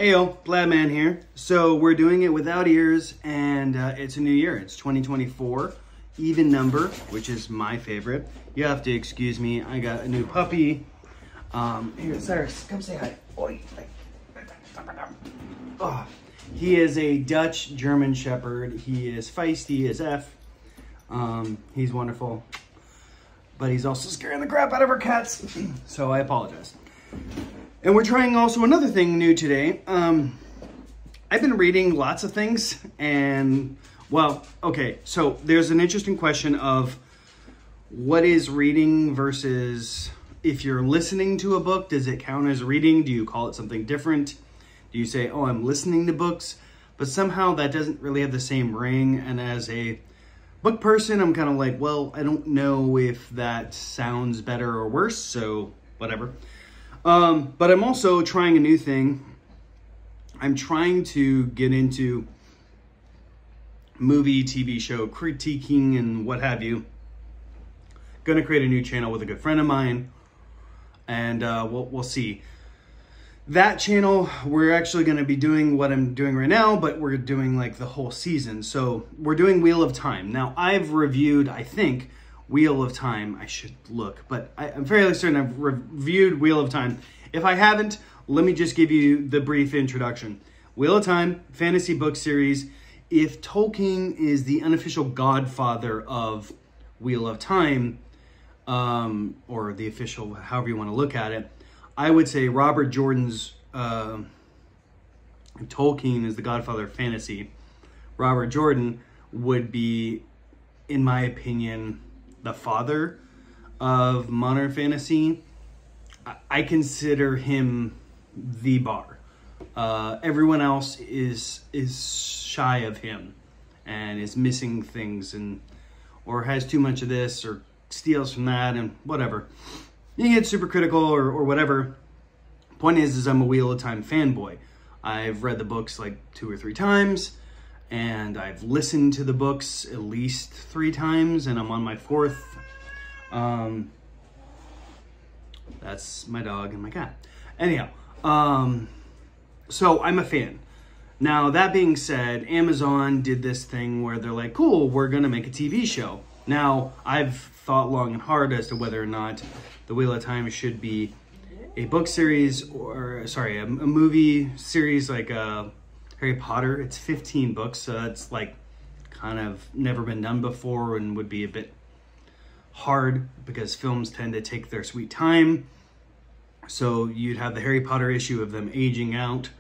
Heyo, Vladman here. So we're doing it without ears, and it's a new year. It's 2024, even number, which is my favorite. You have to excuse me. I got a new puppy. Here, Cyrus, come say hi. Oi. Oh, he is a Dutch German Shepherd. He is feisty as F. He's wonderful, but he's also scaring the crap out of our cats. So I apologize. And we're trying also another thing new today. I've been reading lots of things and, well, okay, so there's an interesting question of what is reading versus if you're listening to a book, does it count as reading? Do you call it something different? Do you say, oh, I'm listening to books? But somehow that doesn't really have the same ring. And as a book person, I'm kind of like, well, I don't know if that sounds better or worse, so whatever. But I'm also trying a new thing. I'm trying to get into movie, TV show critiquing and what have you. Gonna create a new channel with a good friend of mine, and we'll see. That channel, we're actually gonna be doing what I'm doing right now, but we're doing like the whole season. So we're doing Wheel of Time. Now I've reviewed, I think, Wheel of Time. I should look, but I'm fairly certain I've reviewed Wheel of Time. If I haven't, let me just give you the brief introduction. Wheel of Time, fantasy book series. If Tolkien is the unofficial godfather of Wheel of Time, or the official, however you want to look at it, I would say Robert Jordan's, Tolkien is the godfather of fantasy. Robert Jordan would be, in my opinion, the father of modern fantasy. I consider him the bar. Everyone else is shy of him and is missing things and or has too much of this or steals from that and whatever. You get super critical or whatever. Point is I'm a Wheel of Time fanboy. I've read the books like 2 or 3 times, and I've listened to the books at least 3 times, and I'm on my 4th. That's my dog and my cat. Anyhow, so I'm a fan. Now, that being said, Amazon did this thing where they're like, cool, we're gonna make a TV show. Now, I've thought long and hard as to whether or not the Wheel of Time should be a book series or, sorry, a movie series like Harry Potter. It's 15 books, so it's like kind of never been done before and would be a bit hard because films tend to take their sweet time. So you'd have the Harry Potter issue of them aging out,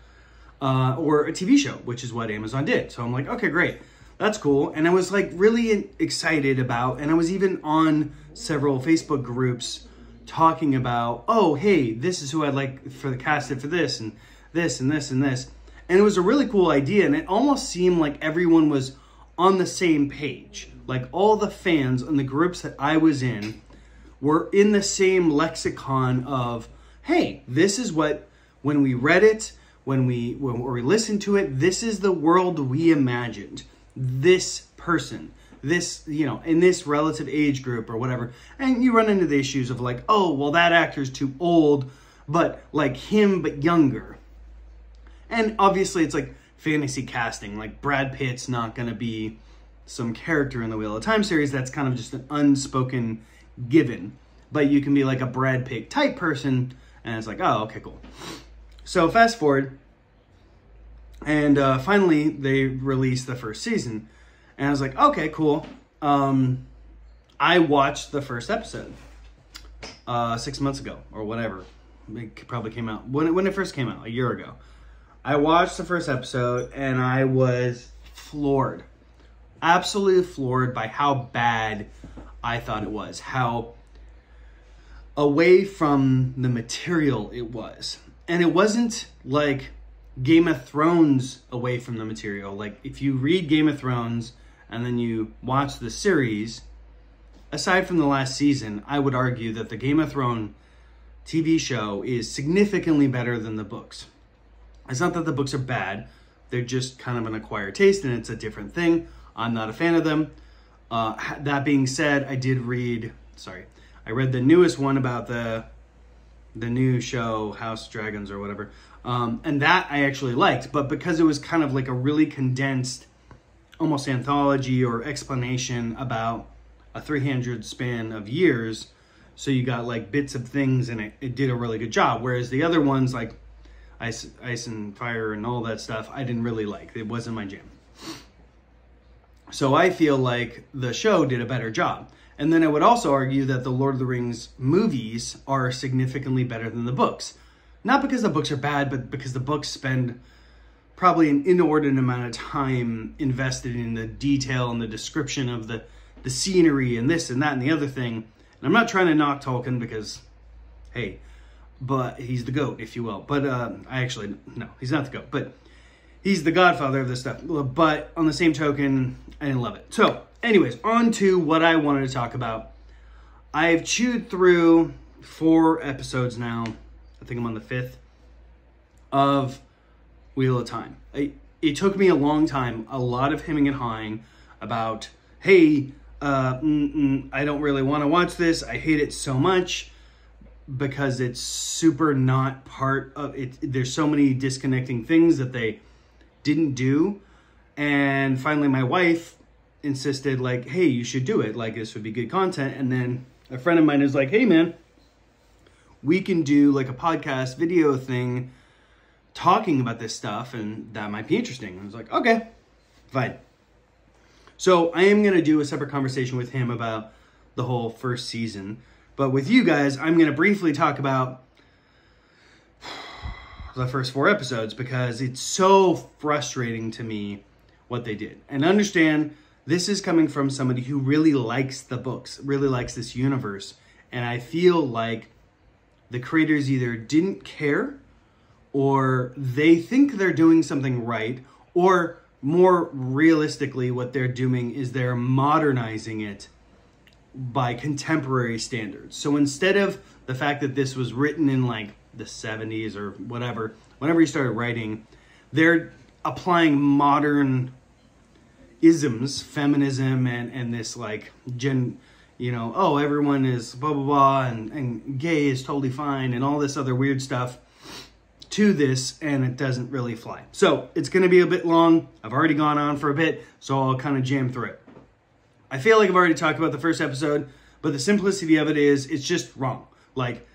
or a TV show, which is what Amazon did. So I'm like, okay, great. That's cool. And I was like really excited about, and I was even on several Facebook groups talking about, oh, hey, this is who I'd like for the casted for this and this and this and this. And it was a really cool idea. And it almost seemed like everyone was on the same page. Like all the fans in the groups that I was in were in the same lexicon of, hey, this is what, when we read it, when we listened to it, this is the world we imagined. This person, this, you know, in this relative age group or whatever. And you run into the issues of like, oh, well, that actor's too old, but like him, but younger. And obviously it's like fantasy casting, like Brad Pitt's not going to be some character in the Wheel of Time series. That's kind of just an unspoken given. But you can be like a Brad Pitt type person, and it's like, oh, okay, cool. So fast forward, and finally they released the first season, and I was like, okay, cool. I watched the first episode 6 months ago or whatever. It probably came out when it first came out a year ago. I watched the first episode and I was floored. Absolutely floored by how bad I thought it was, how away from the material it was. And it wasn't like Game of Thrones away from the material. Like if you read Game of Thrones and then you watch the series, aside from the last season, I would argue that the Game of Thrones TV show is significantly better than the books. It's not that the books are bad, they're just kind of an acquired taste and it's a different thing. I'm not a fan of them. That being said, I read the newest one about the the new show, House Dragons or whatever. And that I actually liked, but because it was kind of like a really condensed, almost anthology or explanation about a 300 span of years, so you got like bits of things and it did a really good job. Whereas the other ones like Ice and Fire and all that stuff, I didn't really like. It wasn't my jam. So I feel like the show did a better job. And then I would also argue that the Lord of the Rings movies are significantly better than the books. Not because the books are bad, but because the books spend probably an inordinate amount of time invested in the detail and the description of the scenery and this and that and the other thing. And I'm not trying to knock Tolkien because, hey, but he's the GOAT, if you will. But no, he's not the GOAT, but he's the godfather of this stuff. But on the same token, I didn't love it. So anyways, on to what I wanted to talk about. I've chewed through 4 episodes now. I think I'm on the 5th of Wheel of Time. It took me a long time, a lot of hemming and hawing about, hey, I don't really want to watch this. I hate it so much because it's super not part of it. There's so many disconnecting things that they didn't do. And finally my wife insisted like, hey, you should do it. Like, this would be good content. And then a friend of mine is like, hey man, we can do like a podcast video thing talking about this stuff and that might be interesting. I was like, okay, fine. So I am going to do a separate conversation with him about the whole first season. But with you guys, I'm going to briefly talk about the first 4 episodes because it's so frustrating to me what they did. And understand, this is coming from somebody who really likes the books, really likes this universe. And I feel like the creators either didn't care or they think they're doing something right, or more realistically, what they're doing is they're modernizing it by contemporary standards. So instead of the fact that this was written in like the 70s or whatever, whenever he started writing, they're applying modern isms, feminism, and this like oh, everyone is blah, blah, blah, and gay is totally fine, and all this other weird stuff to this, and it doesn't really fly. So it's going to be a bit long. I've already gone on for a bit, so I'll kind of jam through it. I feel like I've already talked about the first episode, but the simplicity of it is it's just wrong. Like,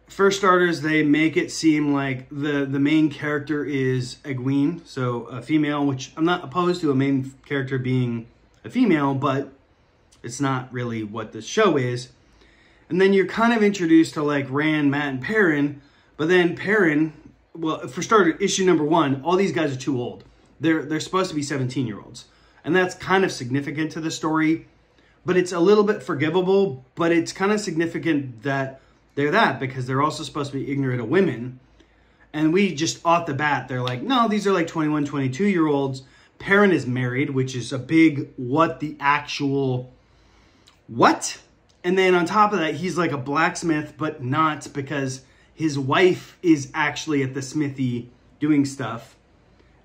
first starters, they make it seem like the main character is Egwene, so a female, which I'm not opposed to a main character being a female, but it's not really what the show is. And then you're kind of introduced to like Rand, Mat, and Perrin, but then Perrin, well, for starter, issue number 1, all these guys are too old. They're supposed to be 17-year-olds. And that's kind of significant to the story, but it's a little bit forgivable, but it's kind of significant that they're that because they're also supposed to be ignorant of women. And we just off the bat, they're like, no, these are like 21, 22-year-olds. Perrin is married, which is a big what. And then on top of that, he's like a blacksmith, but not, because his wife is actually at the smithy doing stuff.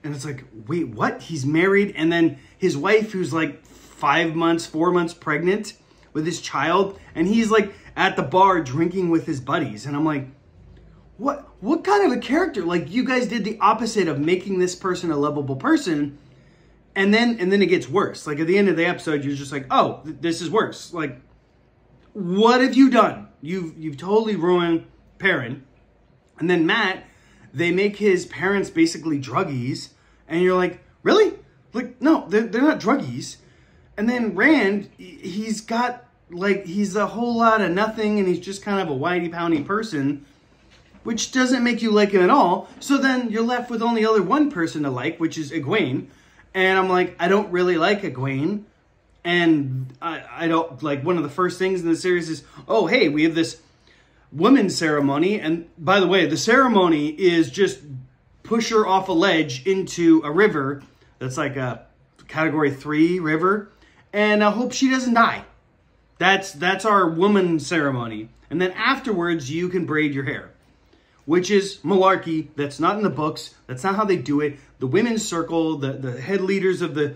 And it's like, wait, what? He's married? And then his wife, who's like 4 months pregnant with his child, and he's like at the bar drinking with his buddies. And I'm like, what kind of a character? Like, you guys did the opposite of making this person a lovable person. And then it gets worse. Like, at the end of the episode, you're just like, oh, this is worse. Like, what have you done? You've totally ruined Perrin. And then Mat, they make his parents basically druggies. And you're like, really? Like, no, they're not druggies. And then Rand, he's got, like, he's a whole lot of nothing. And he's just kind of a whitey-poundy person, which doesn't make you like him at all. So then you're left with only other one person to like, which is Egwene. And I'm like, I don't really like Egwene. And I don't, like, one of the first things in the series is, oh, hey, we have this women's ceremony. And by the way, the ceremony is just push her off a ledge into a river that's like a category 3 river. And I hope she doesn't die. That's our woman ceremony. And then afterwards, you can braid your hair, which is malarkey. That's not in the books. That's not how they do it. The women's circle, the head leaders of the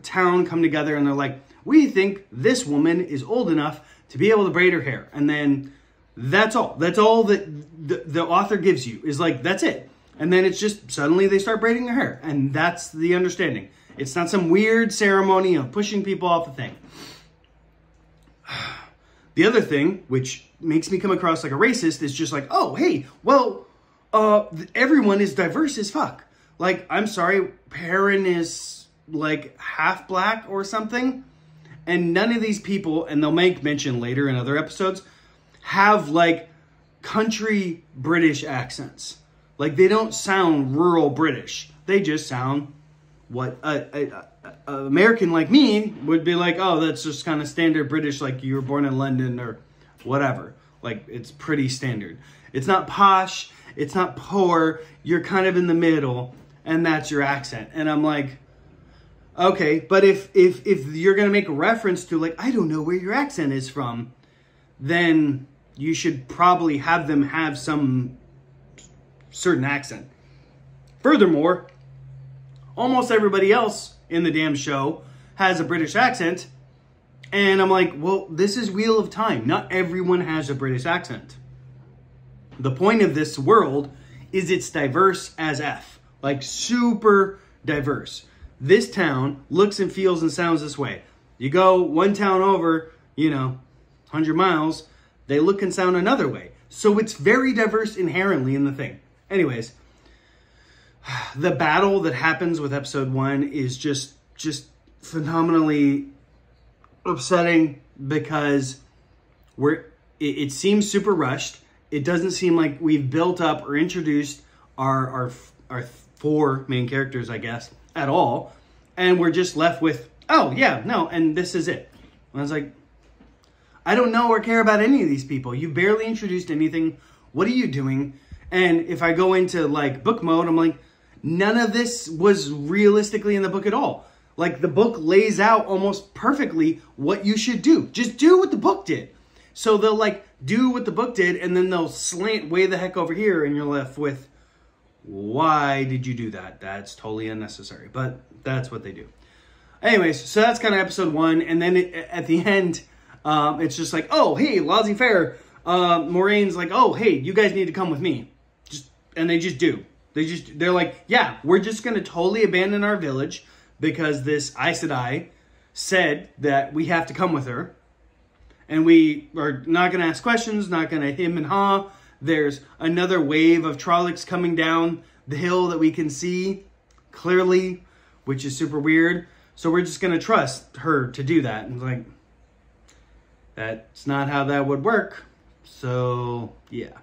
town come together and they're like, we think this woman is old enough to be able to braid her hair. And then That's all. That's all that the author gives you, is like, that's it. And then it's just suddenly they start braiding their hair. And that's the understanding. It's not some weird ceremony of pushing people off the thing. The other thing, which makes me come across like a racist, is just like, oh, hey, well, everyone is diverse as fuck. Like, I'm sorry, Perrin is like half black or something. And none of these people, and they'll make mention later in other episodes, have like country British accents. Like, they don't sound rural British. They just sound what an American like me would be like, oh, that's just kind of standard British, like you were born in London or whatever. Like, it's pretty standard. It's not posh. It's not poor. You're kind of in the middle, and that's your accent. And I'm like, okay, but if you're going to make a reference to, like, I don't know where your accent is from, then you should probably have them have some certain accent. Furthermore, almost everybody else in the damn show has a British accent. And I'm like, well, this is Wheel of Time. Not everyone has a British accent. The point of this world is it's diverse as F. Like, super diverse. This town looks and feels and sounds this way. You go one town over, 100 miles, they look and sound another way. So it's very diverse inherently in the thing. Anyways, the battle that happens with episode 1 is just phenomenally upsetting, because it seems super rushed. It doesn't seem like we've built up or introduced our 4 main characters, I guess, at all. And we're just left with, oh yeah, no, and this is it. And I was like, I don't know or care about any of these people. You barely introduced anything. What are you doing? And if I go into like book mode, I'm like, none of this was realistically in the book at all. Like, the book lays out almost perfectly what you should do. Just do what the book did. So they'll like do what the book did, and then they'll slant way the heck over here, and you're left with, why did you do that? That's totally unnecessary, but that's what they do. Anyways, so that's kind of episode 1. And then at the end, it's just like, oh, hey, laissez-faire. Moiraine's like, oh, hey, you guys need to come with me. And they just do. They're like, yeah, we're just going to totally abandon our village because this Aes Sedai said that we have to come with her. And we are not going to ask questions, not going to him and ha. There's another wave of Trollocs coming down the hill that we can see clearly, which is super weird. So we're just going to trust her to do that. And like, that's not how that would work. So, yeah.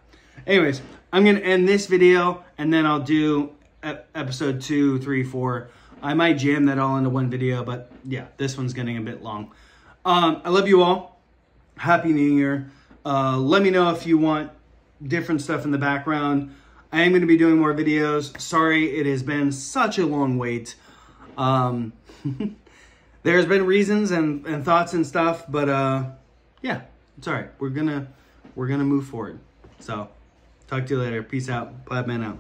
Anyways, I'm going to end this video, and then I'll do episode 2, 3, 4. I might jam that all into one video, but yeah, this one's getting a bit long. I love you all. Happy New Year. Let me know if you want different stuff in the background. I am going to be doing more videos. Sorry, it has been such a long wait. There's been reasons and thoughts and stuff, but yeah, it's all right. We're gonna move forward. So, talk to you later. Peace out. Plaidman out.